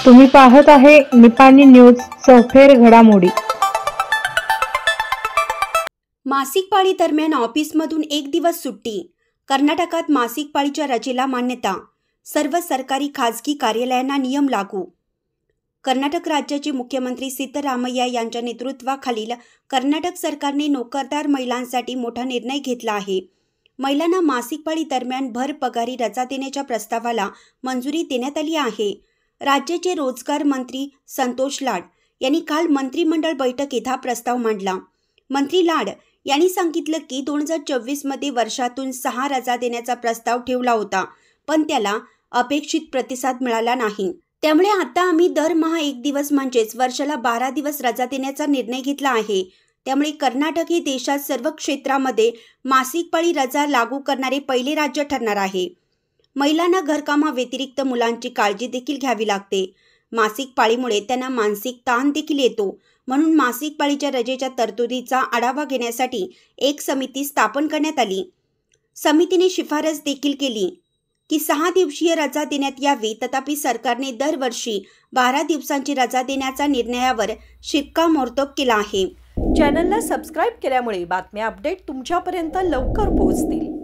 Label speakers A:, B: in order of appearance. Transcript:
A: तुम्ही पाहत आहे निपाणी न्यूज चौफेर घडामोडी।
B: मासिक पाळी दरम्यान ऑफिसमधून एक दिवस सुट्टी। कर्नाटकात मासिक पाळीच्या रजेला मान्यता। सर्व सरकारी खासगी कार्यालयांना नियम लागू। कर्नाटक राज्याचे मुख्यमंत्री सिद्धरामय्या यांच्या नेतृत्वाखालील कर्नाटक सरकारने नोकरदार महिलांसाठी मोठा निर्णय घेतला आहे। महिलांना मासिक पाळी दरम्यान भर पगारी रजा देण्याच्या प्रस्तावाला मंजुरी देण्यात आली आहे। राज्याचे रोजगार मंत्री संतोष लाड यांनी काल मंत्रिमंडळ बैठकीत हा प्रस्ताव मांडला। मंत्री लाड यांनी सांगितलं की 2024 मध्ये वर्षातून 6 रजा देण्याचा प्रस्ताव ठेवला होता, पण त्याला अपेक्षित प्रतिसाद मिळाला नाही। त्यामुळे आता आम्ही दरमहा एक दिवस म्हणजेच वर्षाला 12 दिवस रजा देण्याचा निर्णय घेतला आहे। त्यामुळे कर्नाटक हे देशात सर्व क्षेत्रामध्ये मासिक पाळी रजा लागू करणारे पहिले राज्य ठरणार आहे। महिलांना घरकामाव्यतिरिक्त मुलांची काळजी देखील घ्यावी लागते। मासिक पाळीमुळे त्यांना मानसिक ताण देखील येतो, म्हणून मासिक पाळीच्या रजेच्या तरतुदीचा आढावा घेण्यासाठी एक समिती स्थापन करण्यात आली। समितीने शिफारस देखील केली की 6 दिवसीय रजा देण्यात यावी, तथापि सरकारने दरवर्षी 12 दिवसांची रजा देण्याच्या निर्णयावर शिक्कामोर्तब केला आहे।
C: चॅनलला सबस्क्राइब केल्यामुळे बातम्या अपडेट तुमच्यापर्यंत लवकर पोहोचतील।